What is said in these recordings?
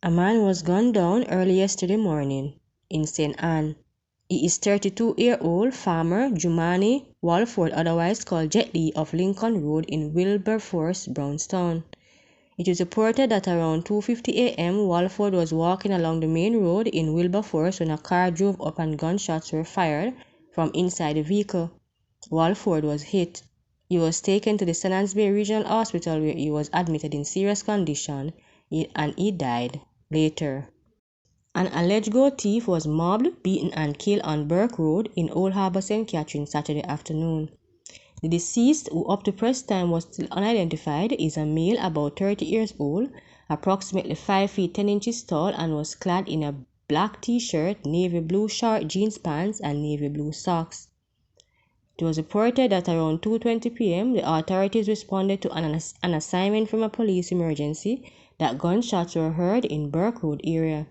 A man was gunned down early yesterday morning in St. Anne. He is 32-year-old farmer Jumani Walford, otherwise called Jet Li, of Lincoln Road in Wilberforce, Brownstown. It is reported that around 2:50 a.m. Walford was walking along the main road in Wilberforce when a car drove up and gunshots were fired from inside the vehicle. Walford was hit. He was taken to the Sanans Bay Regional Hospital where he was admitted in serious condition and he died later. An alleged gold thief was mobbed, beaten and killed on Burke Road in Old Harbour, St. Catherine Saturday afternoon. The deceased, who up to press time was still unidentified, is a male about 30 years old, approximately 5 feet 10 inches tall, and was clad in a black t-shirt, navy blue short jeans pants, and navy blue socks. It was reported that around 2:20 p.m. the authorities responded to an assignment from a police emergency that gunshots were heard in Burke Road area.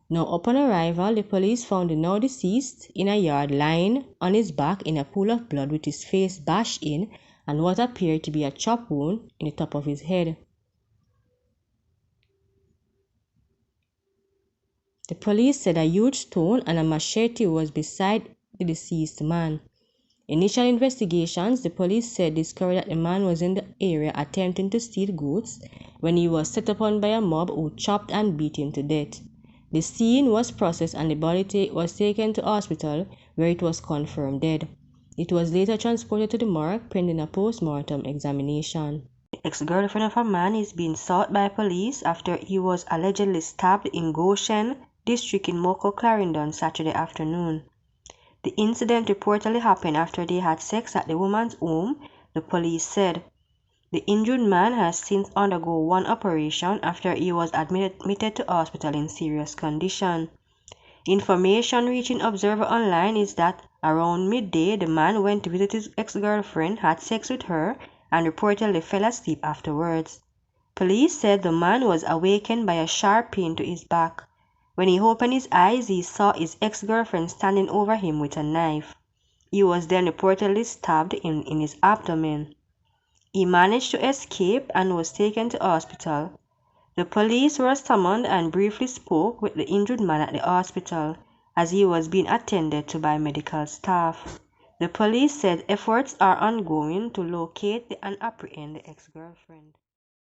Now, upon arrival, the police found the now deceased in a yard lying on his back in a pool of blood with his face bashed in and what appeared to be a chop wound in the top of his head. The police said a huge stone and a machete was beside the deceased man. Initial investigations, the police said, discovered that the man was in the area attempting to steal goods when he was set upon by a mob who chopped and beat him to death. The scene was processed and the body was taken to hospital where it was confirmed dead. It was later transported to the morgue pending a post-mortem examination. The ex-girlfriend of a man is being sought by police after he was allegedly stabbed in Goshen district in Moko, Clarendon Saturday afternoon. The incident reportedly happened after they had sex at the woman's home, the police said. The injured man has since undergone one operation after he was admitted to hospital in serious condition. Information reaching Observer Online is that around midday the man went to visit his ex-girlfriend, had sex with her, and reportedly fell asleep afterwards. Police said the man was awakened by a sharp pain to his back. When he opened his eyes, he saw his ex-girlfriend standing over him with a knife. He was then reportedly stabbed in his abdomen. He managed to escape and was taken to hospital. The police were summoned and briefly spoke with the injured man at the hospital as he was being attended to by medical staff. The police said efforts are ongoing to locate and apprehend the ex-girlfriend.